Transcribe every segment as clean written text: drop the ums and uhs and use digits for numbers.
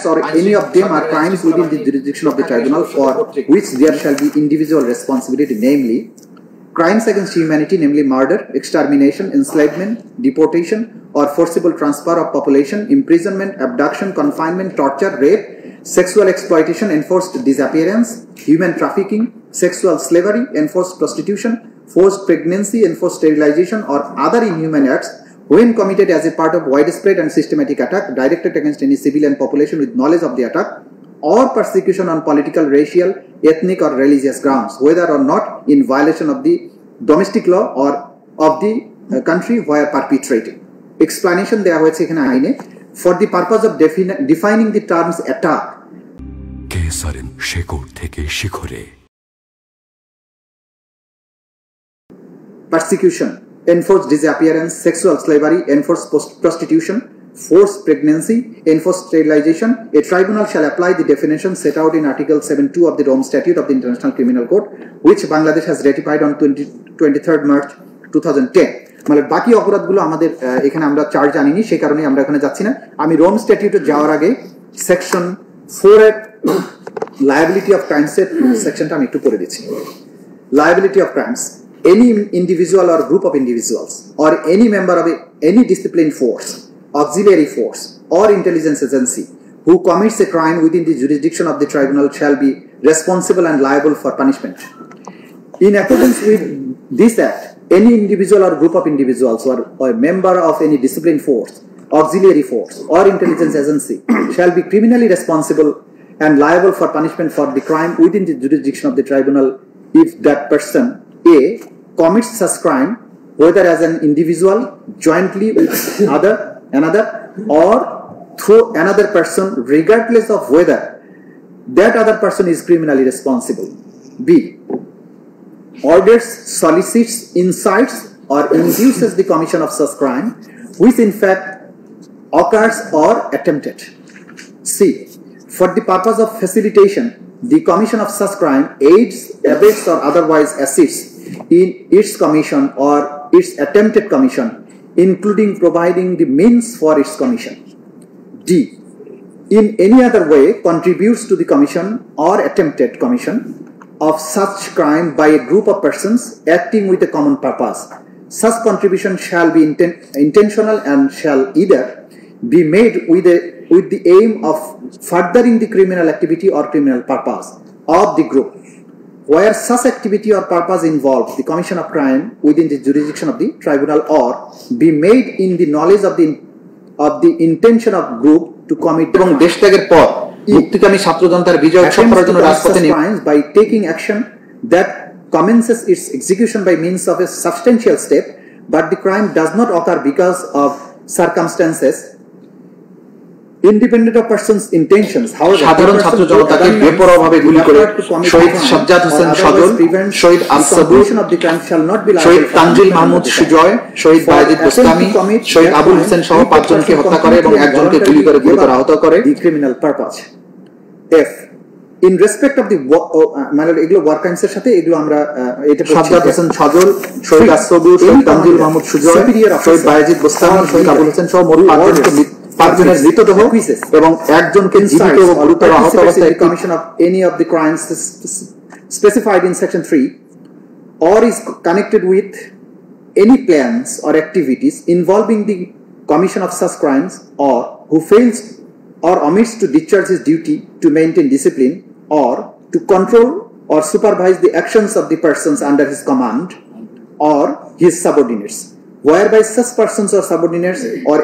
or any of them are crimes within the jurisdiction of the tribunal for which there shall be individual responsibility, namely crimes against humanity, namely murder, extermination, enslavement, deportation, or forcible transfer of population, imprisonment, abduction, confinement, torture, rape, sexual exploitation, enforced disappearance, human trafficking, sexual slavery, enforced prostitution, forced pregnancy, enforced sterilization, or other inhuman acts when committed as a part of widespread and systematic attack directed against any civilian population with knowledge of the attack, or persecution on political, racial, ethnic, or religious grounds, whether or not in violation of the domestic law or of the country where perpetrated. Explanation দেয়া হয়েছে এখানে আইনে for the purpose of defining the terms attack. কেসারের শেকড় থেকে শিখরে Persecution, enforced disappearance, sexual slavery, enforced prostitution, forced pregnancy, enforced sterilization. A tribunal shall apply the definition set out in Article 7.2 of the Rome Statute of the International Criminal Court, which Bangladesh has ratified on 23rd March 2010. মানে বাকি অপরাধগুলো আমাদের এখানে আমরা charge আনিনি, সেই কারণে আমরা এখানে যাচ্ছি না। আমি রোম স্ট্যাটিউটে যাওয়ার আগে সেকশন 4 এর লায়াবিলিটি অফ ক্রাইমস এর সেকশনটা আমি একটু পড়ে দিচ্ছি। Liability of crimes. Any individual or group of individuals or any member of any disciplined force, auxiliary force, or intelligence agency who commits a crime within the jurisdiction of the tribunal shall be responsible and liable for punishment. In accordance with this act, any individual or group of individuals or member of any disciplined force, auxiliary force, or intelligence agency shall be criminally responsible and liable for punishment for the crime within the jurisdiction of the tribunal if that person A commits such crime whether as an individual, jointly with another, or through another person, regardless of whether that other person is criminally responsible. B. Orders, solicits, incites, or induces the commission of such crime, which in fact occurs or attempted. C. For the purpose of facilitation, the commission of such crime aids, abets, or otherwise assists in its commission or its attempted commission, including providing the means for its commission. D. In any other way contributes to the commission or attempted commission of such crime by a group of persons acting with a common purpose. Such contribution shall be intentional and shall either be made with the aim of furthering the criminal activity or criminal purpose of the group, where such activity or purpose involves the commission of crime within the jurisdiction of the tribunal, or be made in the knowledge of the intention of group to commit এবং দেশ ত্যাগের পর মুক্তিকামী ছাত্র জনতার বিজয় উৎসব করার জন্য রাজপথে by taking action that commences its execution by means of a substantial step, but the crime does not occur because of circumstances independent of person's intentions. However, সাধারণ ছাত্র জনতাকে বেপরোয়াভাবে গুলি করে শহীদ সাজ্জাদ হোসেন সজল, শহীদ আসাদুর, শহীদ তানজিল মাহমুদ সুজয়, শহীদ বায়েজিদ বোস্তামি, শহীদ আবুল হোসেন সহ 5 জনকে হত্যা করে এবং একজনকে গুলি করে গুরুতর আহত করে। The criminal purpose. F. In respect of the মানে এগুলো ওয়ার ক্রাইমস এর সাথে এগুলো আমরা এটা সাজ্জাদ হোসেন সজল, শহীদ আসাদুর, শহীদ তানজিল মাহমুদ সুজয়, শহীদ বায়েজিদ বোস্তামি, শহীদ আবুল হোসেন সহ মোট 5 জনকে 5 জনের মৃতদেহ এবং একজনকে জীবিত ও গুরুতর আহত অবস্থায় commission of any of the crimes specified in section 3 or is connected with any plans or activities involving the commission of such crimes, or who fails or omits to discharge his duty to maintain discipline or to control or supervise the actions of the persons under his command or his subordinates, whereby such persons or subordinates or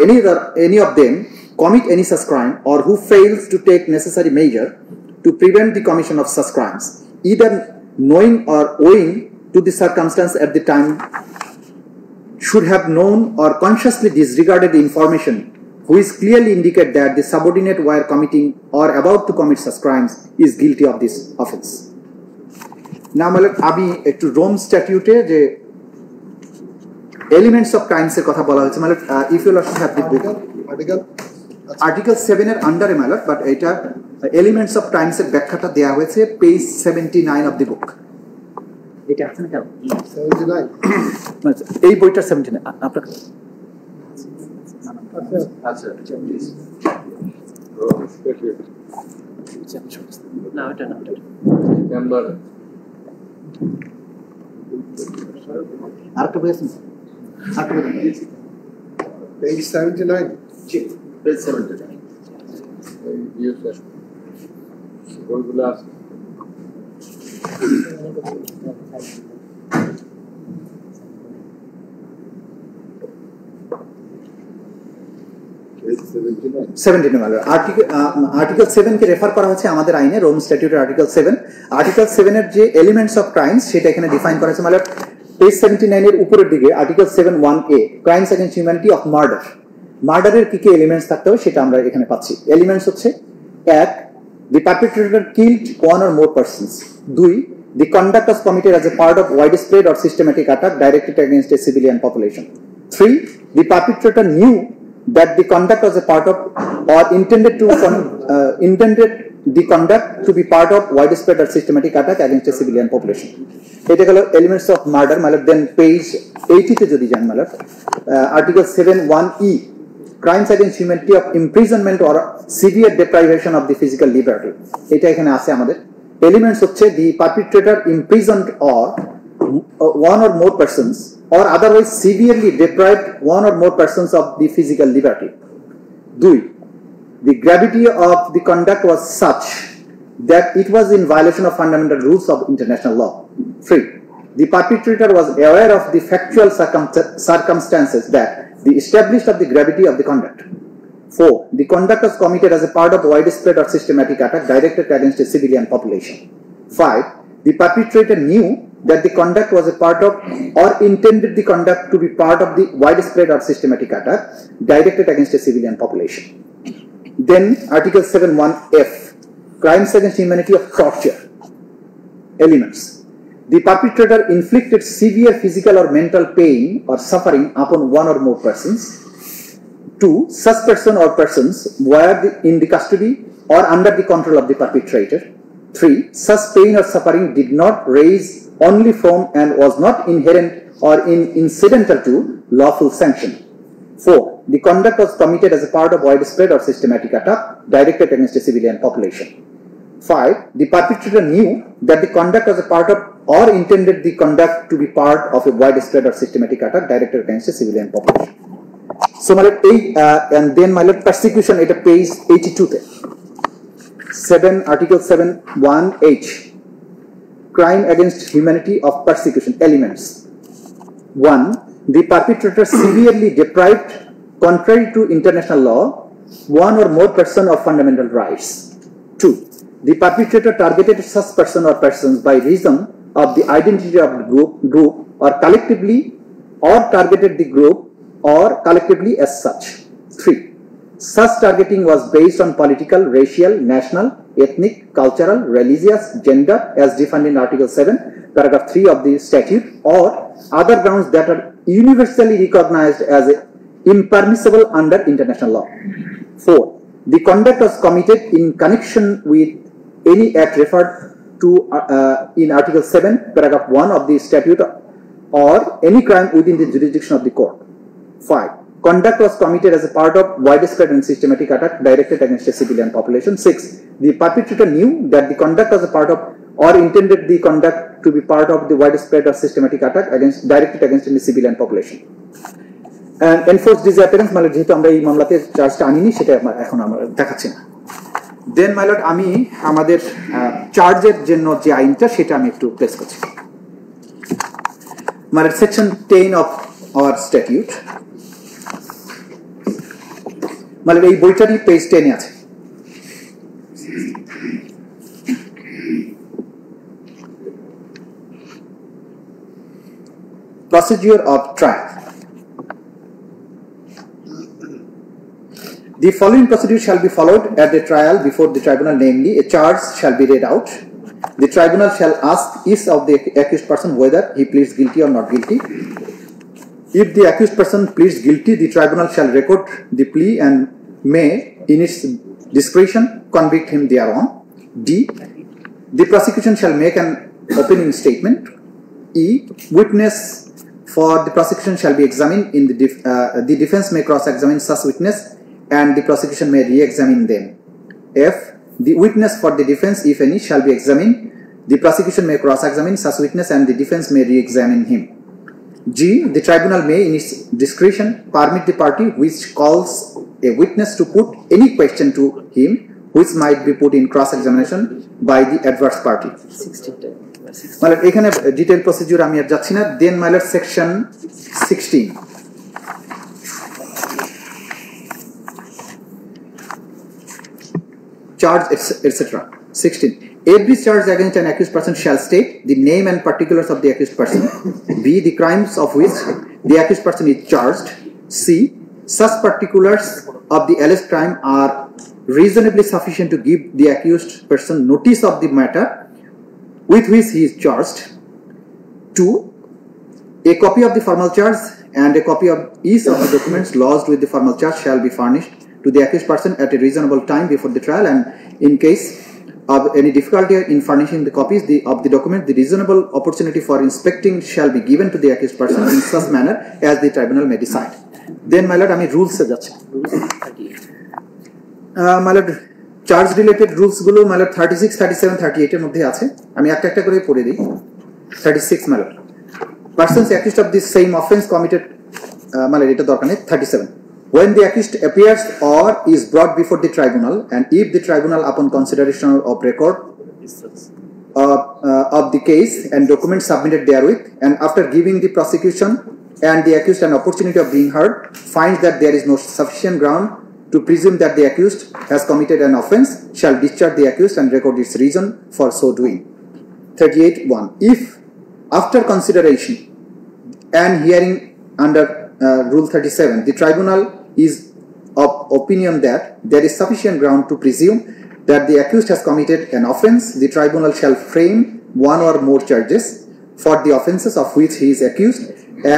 any of them commit any such crime, or who fails to take necessary measure to prevent the commission of such crimes, either knowing or owing to the circumstance at the time, should have known or consciously disregarded the information which clearly indicate that the subordinate while committing or about to commit such crimes is guilty of this offense. Now আমি একটু Rome স্ট্যাটিউটে যে elements of crimes এর কথা বলা হয়েছে, মানে if you also have the book article 7 এর আন্ডারে মাইলট, বাট এটা এলিমেন্টস অফ ক্রাইমস এর ব্যাখ্যাটা দেয়া হয়েছে পেজ 79 অফ দি বুক। এটা আছে না কেন 79 এই বইটা 79 আপনার আচ্ছা No, I don't know. Number. Page 79. Page 79. Yes, sir. Gold glass. Page 79. 17 মানে আর্টিকেল 7 কে রেফার করা হচ্ছে আমাদের আইনে রোম স্ট্যাটিউটের আর্টিকেল 7 আর্টিকেল 7 এর যে এলিমেন্টস অফ ক্রাইমস সেটা এখানে ডিফাইন করা হয়েছে মানে পেজ 79 এর উপরের দিকে article 7(1)(a) crimes against humanity of murder মার্ডারের কি কি এলিমেন্টস থাকতে হবে সেটা আমরা এখানে পাচ্ছি এলিমেন্টস হচ্ছে 1 the perpetrator killed one or more persons 2 the conduct was committed as a part of widespread or systematic attack directed against a civilian population 3 the perpetrator knew that the conduct was a part of or intended the conduct to be part of widespread or systematic attack against a civilian population. It is elements of murder. Then page 80 te jodi jan article 7(1)(e) crimes against humanity of imprisonment or severe deprivation of the physical liberty. Eta ekhane ache amader elements hocche the perpetrator imprisoned or one or more persons or otherwise severely deprived one or more persons of the physical liberty. 2. The gravity of the conduct was such that it was in violation of fundamental rules of international law. 3. The perpetrator was aware of the factual circumstances that the established of the gravity of the conduct. 4. The conduct was committed as a part of widespread or systematic attack directed against a civilian population. 5. The perpetrator knew that the conduct was a part of or intended the conduct to be part of the widespread or systematic attack directed against a civilian population. Then article 7(1)(f) crimes against humanity of torture elements. The perpetrator inflicted severe physical or mental pain or suffering upon one or more persons. 2. Such person or persons were in the custody or under the control of the perpetrator. 3. Such pain or suffering did not raise only from and was not inherent or incidental to lawful sanction. 4. The conduct was committed as a part of widespread or systematic attack directed against a civilian population. 5. The perpetrator knew that the conduct was a part of or intended the conduct to be part of a widespread or systematic attack directed against a civilian population. So, my lord, and then my lord, persecution at page 82. 7 article 7(1)(h) crime against humanity of persecution elements. 1. The perpetrator severely deprived, contrary to international law, one or more person of fundamental rights. 2. The perpetrator targeted such person or persons by reason of the identity of the group or collectively or targeted the group or collectively as such. 3. Such targeting was based on political, racial, national, ethnic, cultural, religious, gender as defined in Article 7, paragraph 3 of the statute or other grounds that are universally recognized as impermissible under international law. 4. The conduct was committed in connection with any act referred to in Article 7, paragraph 1 of the statute or any crime within the jurisdiction of the court. 5. Conduct was committed as a part of widespread and systematic attack directed against a civilian population. 6. The perpetrator knew that the conduct was a part of or intended the conduct to be part of the widespread or systematic attack directed against the civilian population. And enforced disappearance মানে যেহেতু আমরা এই মামলাতে চার্জটা আনিনি সেটা এখন আমরা দেখাচ্ছি না দেন মাই লর্ড আমি আমাদের চার্জের জন্য যে আইনটা সেটা আমি একটু প্লেস করছি মানে সেকশন 10 অফ আওয়ার স্ট্যাটিউট মানে এই বইটারই পেজ 10 এ আছে procedure of trial. The following procedure shall be followed at the trial before the tribunal, namely, a charge shall be read out. The tribunal shall ask each of the accused person whether he pleads guilty or not guilty. If the accused person pleads guilty, the tribunal shall record the plea and may, in its discretion, convict him thereon. D. The prosecution shall make an opening statement. E. Witness for the prosecution shall be examined in the defense may cross-examine such witness and the prosecution may re-examine them. F. The witness for the defense, if any, shall be examined. The prosecution may cross-examine such witness and the defense may re-examine him. G. The tribunal may, in its discretion, permit the party which calls a witness to put any question to him which might be put in cross-examination by the adverse party. 16. মানে এখানে detail procedure আমি আর যাচ্ছি না। দেন মাইলার section 16 charge etc. 16. Every charge against an accused person shall state the name and particulars of the accused person. B. The crimes of which the accused person is charged. C. Such particulars of the alleged crime are reasonably sufficient to give the accused person notice of the matter with which he is charged. 2. A copy of the formal charge and a copy of each of the documents lodged with the formal charge shall be furnished to the accused person at a reasonable time before the trial, and in case of any difficulty in furnishing the copies of the document, the reasonable opportunity for inspecting shall be given to the accused person in such manner as the tribunal may decide. Then my lord, আমি rules এ যাচ্ছি। my lord, charge related rules গুলো my lord 36, 37, 38 এর মধ্যে আছে। আমি একটা একটা করে পড়ে দিই। 36 my lord, persons accused of this same offense committed my lord এটা দরকার নেই। 37, when the accused appears or is brought before the tribunal, and if the tribunal upon consideration of record of the case and documents submitted therewith, and after giving the prosecution and the accused an opportunity of being heard, finds that there is no sufficient ground to presume that the accused has committed an offense, shall discharge the accused and record its reason for so doing. 38.1. If after consideration and hearing under Rule 37, the tribunal is of opinion that there is sufficient ground to presume that the accused has committed an offense, the tribunal shall frame one or more charges for the offences of which he is accused,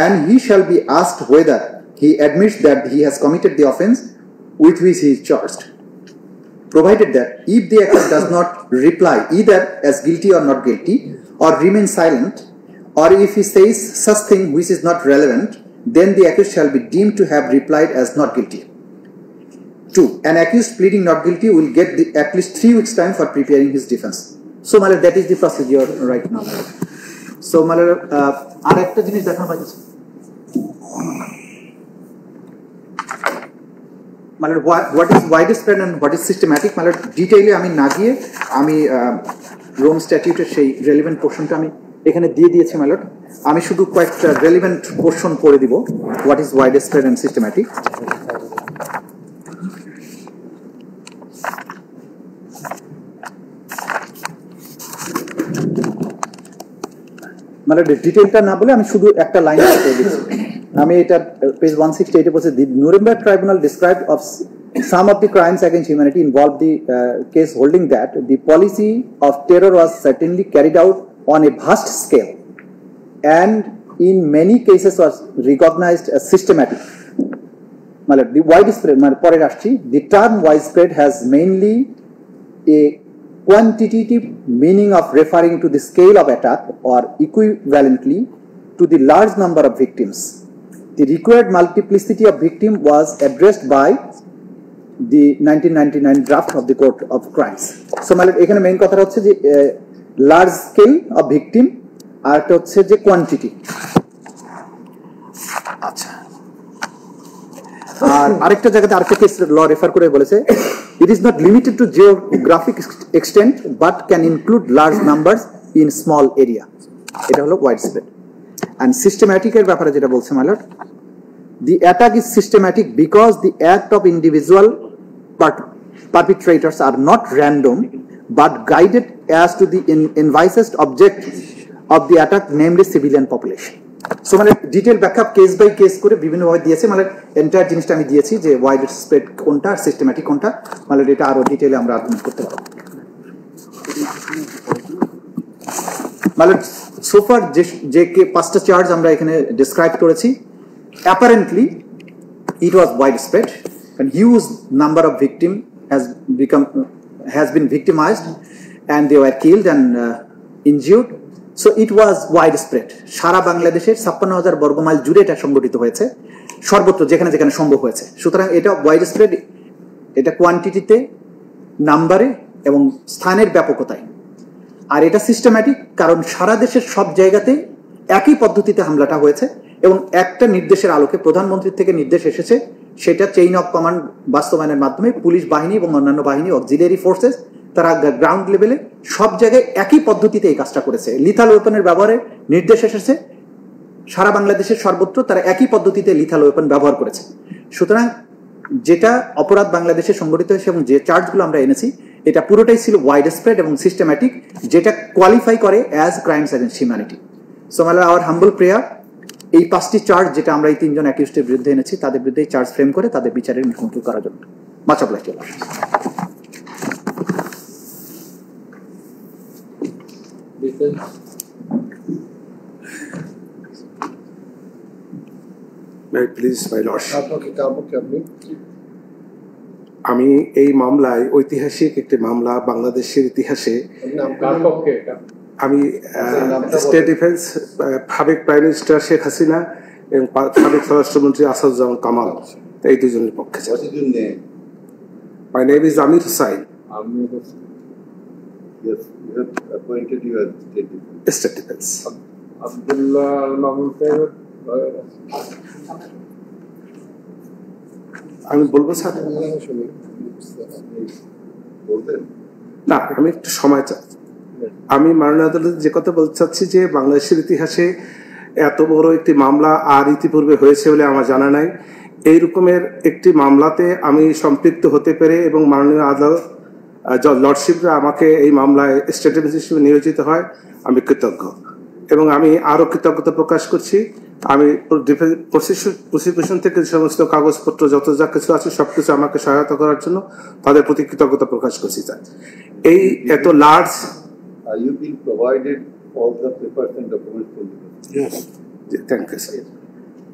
and he shall be asked whether he admits that he has committed the offense with which he is charged, provided that if the accused does not reply either as guilty or not guilty, or remain silent, or if he says such thing which is not relevant, then the accused shall be deemed to have replied as not guilty. 2. An accused pleading not guilty will get at least 3 weeks time for preparing his defense. So my lord, that is the procedure right now. So my lord, আর একটা জিনিস দেখানো পাইছে my lord, what is widespread and what is systematic, my lord, ডিটেইলে আমি না গিয়ে আমি Rome স্ট্যাটিউটের সেই relevant পোর্শনটা আমি এখানে দিয়ে দিয়েছি my lord। আমি শুধু কয়েকটা রেলেভেন্ট পোর্শন করে দিব, what is widespread and systematic। মানে ডিটেইলটা না বলে আমি শুধু একটা লাইন করে দিচ্ছি। আমি এটা পেজ 168 এ বলছি, the Nuremberg Tribunal described of some of the crimes against humanity involved the case holding that the policy of terror was certainly carried out on a vast scale and in many cases was recognized as systematic. মানে the widespread, মানে পরে আসছি, the term widespread has mainly a quantitative meaning of referring to the scale of attack or equivalently to the large number of victims. The required multiplicity of victim was addressed by the 1999 draft of the Court of Crimes. So মানে এখানে main কথা হচ্ছে যে large scale of victim, আর একটা হচ্ছে যে quantity. আচ্ছা, আর আরেকটা জায়গাতে আরেকটা কেস ল রেফার করে বলেছে, it is not limited to geographic extent but can include large numbers in small area. এটা হলো widespread and systematic এর ব্যাপারে যেটা বলছে my lord, the attack is systematic because the act of individual perpetrators are not random but guided as to the envisaged object of the attack, namely civilian population. So মানে detail backup case by case করে বিভিন্নভাবে দিয়েছে, মানে entire জিনিসটা আমি দিয়েছি যে wide spread কোনটা আর সিস্টেম্যাটিক কোনটা, মানে এটা আরো ডিটেইলে আমরা আলোচনা করতে পারবো। মানে সোফার যে পাঁচটা চার্জ আমরা এখানে ডেসক্রাইব করেছি, apparently it was wide spread and huge number of victim has been victimized and they were killed and injured. So it was widespread. সারা বাংলাদেশের ৫৬,০০০ বর্গমাইল জুড়ে এটা সংগঠিত হয়েছে, সর্বত্র যেখানে যেখানে সম্ভব হয়েছে। সুতরাং এটা ওয়াইড স্প্রেড, এটা কোয়ান্টিটিতে নাম্বারে এবং স্থানের ব্যাপকতায়। আর এটা সিস্টেম্যাটিক, কারণ সারা দেশের সব জায়গাতে একই পদ্ধতিতে হামলাটা হয়েছে এবং একটা নির্দেশের আলোকে প্রধানমন্ত্রীর থেকে নির্দেশ এসেছে, সেটা চেইন অফ কমান্ড বাস্তবায়নের মাধ্যমে পুলিশ বাহিনী এবং অন্যান্য বাহিনী অক্সিলিয়ারি ফোর্সেস তারা গ্রাউন্ড লেভেলে সব জায়গায় একই পদ্ধতিতে এই কাজটা করেছে। লিথাল ওয়েপনের ব্যবহারের নির্দেশ এসেছে সারা বাংলাদেশের সর্বত্র, তারা একই পদ্ধতিতে লিথাল ওয়েপন ব্যবহার করেছে। সুতরাং যেটা অপরাধ বাংলাদেশে সংগঠিত হয়েছে এবং যে চার্জগুলো আমরা এনেছি, এটা পুরোটাই ছিল ওয়াইড স্প্রেড এবং সিস্টেম্যাটিক, যেটা কোয়ালিফাই করে as crimes against humanity. So our humble prayer, এই 5টি চার্জ যেটা আমরা এই 3 জন অ্যাকিউজডের বিরুদ্ধে এনেছি, তাদের বিরুদ্ধে চার্জ ফ্রেম করে তাদের বিচারের মুখোমুখি করার জন্য। Much oblige. Please my lordship, আপনি আমি এই মামলায় ঐতিহাসিক একটি মামলা বাংলাদেশের ইতিহাসে আমি স্টেট ডিফেন্স সাবেক প্রাইম মিনিস্টার শেখ হাসিনা এবং সাবেক স্বরাষ্ট্রমন্ত্রী আসাদুজ্জামান কামাল, এই দুজনের পক্ষে। My name is Amir Hussain, state defence. Abdullah Al Mamun saheb, আমি বলবো স্যার না, আমি একটু সময় চাচ্ছি। আমি মাননীয় আদালতে যে কথা বলতে চাচ্ছি যে বাংলাদেশের ইতিহাসে এত বড় একটি মামলা আর ইতিপূর্বে হয়েছে বলে আমার জানা নাই। এই রকমের একটি মামলাতে আমি সম্পৃক্ত হতে পেরে এবং মাননীয় আদালত লর্ডশিপরা আমাকে এই মামলায় স্টেট ডিফেন্স হিসেবে নিয়োজিত হয়, আমি কৃতজ্ঞ এবং আমি আরও কৃতজ্ঞতা প্রকাশ করছি। আমি প্রসিকিউশন থেকে যে সমস্ত কাগজপত্র যত যা কিছু আছে সবকিছু আমাকে সহায়তা করার জন্য তাদের প্রতি কৃতজ্ঞতা প্রকাশ করছি। স্যার, এই এত লার্জ থ্যাংক ইউ স্যার।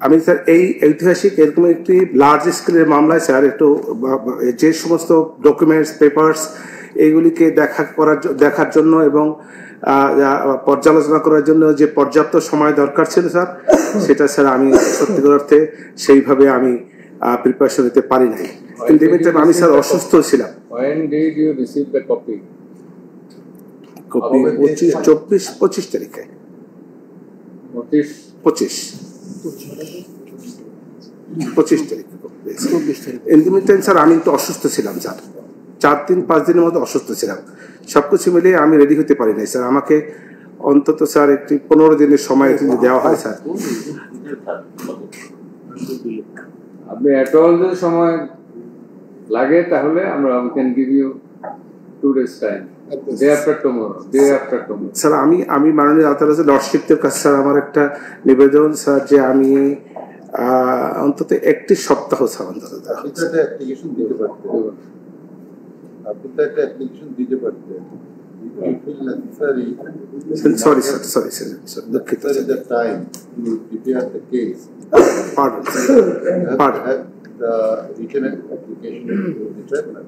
আমি স্যার এই ঐতিহাসিক এরকম একটি লার্জ স্কেলের মামলায় স্যার একটু যে সমস্ত ডকুমেন্টস পেপারস এইগুলিকে দেখার জন্য এবং পর্যালোচনা করার জন্য যে পর্যাপ্ত সময় দরকার ছিল স্যার, সেটা স্যার আমি সত্যিকার অর্থে সেইভাবে আমি প্রিপারেশন নিতে পারি নাই। আমি স্যার অসুস্থ ছিলাম। কপি 25 তারিখে 25 তারিখে ইন্ডিমিটেন স্যার। আমি একটু অসুস্থ ছিলাম স্যার, 4-5 দিনের মধ্যে অসুস্থ ছিলাম। সবকিছু মিলিয়ে আমি রেডি হতে পারি নাই স্যার। আমাকে অন্তত স্যার একটি 15 দিনের সময় দেওয়া হয় স্যার। আপনি এত যদি সময় লাগে তাহলে আমরা can give you 2 days time, day after tomorrow, sir. আমি মাননীয় আদালতের লর্ডশিপের কাছে স্যার আমার একটা নিবেদন স্যার, যে আমি অন্তত একটি সপ্তাহ স্যার অন্তত sorry sir দুঃখিত sir. the time to prepare the case, pardon have the written application to the tribunal.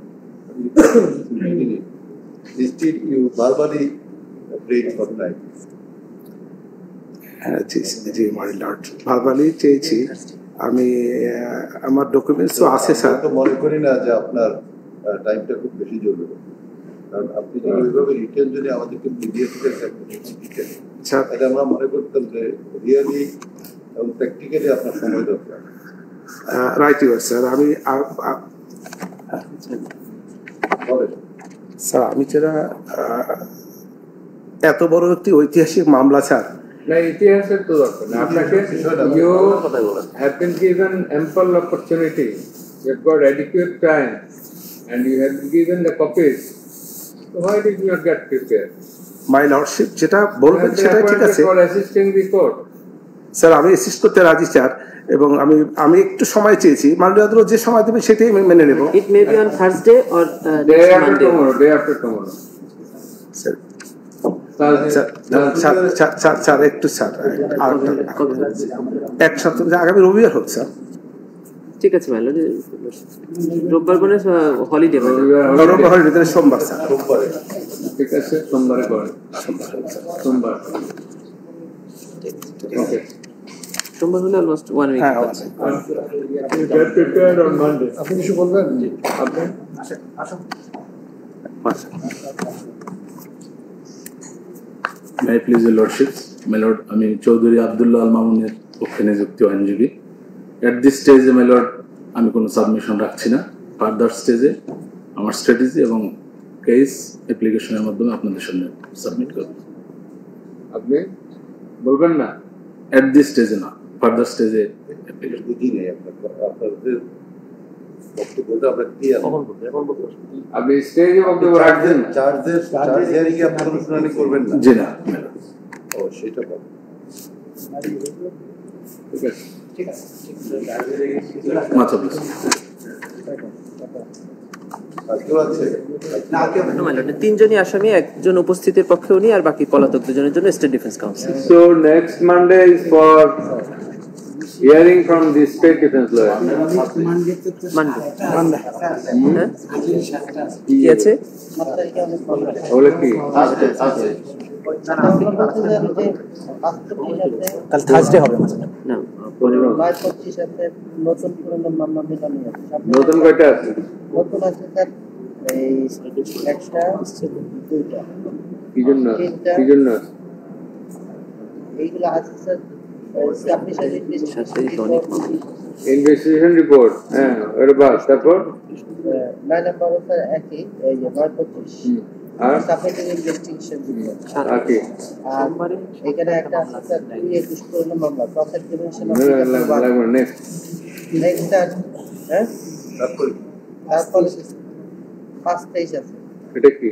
Instead you verbally break for time. G my lord, verbally চেয়েছি আমি। আমার ডকুমেন্টসও আছে স্যার। তো মনে করি না যে আপনার টাইমটা খুব বেশি জরুরি, কারণ আপনি যদি ওইভাবে রিটেন যদি আমাদেরকে মিডিয়েটে দিতেন, এটা আমরা মনে করতাম যে রিয়েলি এবং প্র্যাকটিক্যালি আপনার সময় দরকার। Right you sir. আমি স্যার আমি যেটা এত বড় একটি ঐতিহাসিক মামলা স্যার, না ইতিহাসের তো দরকার না আপনাকে। You have been given ample opportunity, you have got adequate time and you have been given the copies, so why did you not get prepared? My lordship যেটা বলবেন সেটা ঠিক আছে স্যার। আমি অ্যাসিস্ট করতে রাজি স্যার, এবং আমি একটু সময় চেয়েছি। মাননীয় আদালত যে সময় দেবে সেটাই আমি মেনে নেব। It may be on Thursday or day after tomorrow. Sir একটু স্যার এক সপ্তাহ আগামী রবিবার হোক স্যার। ঠিক আছে ভাই, রোববার মানে হলিডে, হলিডে সোমবার স্যার। ঠিক আছে, সোমবারে করেন। সোমবার ওকে, সোমবার হলে অলমোস্ট 1 উইক। হ্যাঁ, আপনি কিছু বলবেন? আপনি May I please your lordships, my lord, আমি চৌধুরী আব্দুল্লাহ আল মামুনের পক্ষে নিযুক্ত আইনজীবী। এট দিস স্টেজে মাই লর্ড আমি কোনো সাবমিশন রাখছি না। ফার্দার স্টেজে আমার স্ট্র্যাটেজি এবং কেস অ্যাপ্লিকেশনের মাধ্যমে আপনাদের সামনে সাবমিট করব। আপনি বলবেন না? এট দিস স্টেজে না, ফার্দার স্টেজে অ্যাপ্লিকেশন। বুঝি নেই আপনাদের বক্তব্যটা আমরা ক্লিয়ার। আপনি স্টেজে বক্তব্য রাখবেন? চার্জ হিয়ারিং এ আপনারা শুনানি করবেন না? জি না, ও সেটা বল। ঠিক আছে, মাছ অবশ্য তিনজনই আসামি, একজন উপস্থিতির পক্ষে উনি, আর বাকি পলাতক দুজনের জন্য state defence council. So next Monday is for hearing from the state defense lawyer. কি আছে? বলে কি? কাল থার্সডে হবে না, নতুন কয়টা আছে? নতুন আছে স্যার এই একটা দুইটা। কি জন্য? কি জন্য? এইগুলো আছে স্যার ইনভেস্টিগেশন রিপোর্ট। হ্যাঁ, ওটা বাস। তারপর 9 নাম্বার স্যার একই, এই যে 925 আর সাবমিটিং ইনভেস্টিগেশন রিপোর্ট। আর কি? আর এখানে একটা আছে স্যার 21 পুরনো মামলা প্রসেস ডিভিশন অফ লাগবে। নেক্সট স্যার, হ্যাঁ তারপরে 523 আছে। এটা কি?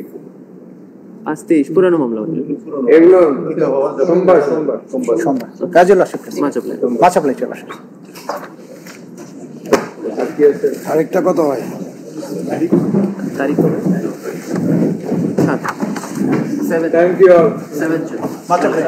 523 পুরানো মামলা। এগুলো সোমবার কাজে লসে মাছ আপলাই চলে আসে। আর কি আছে? আরেকটা কত হয়? তারিখ হবে 7 থ্যাংক ইউ। 7 মাছ আপলাই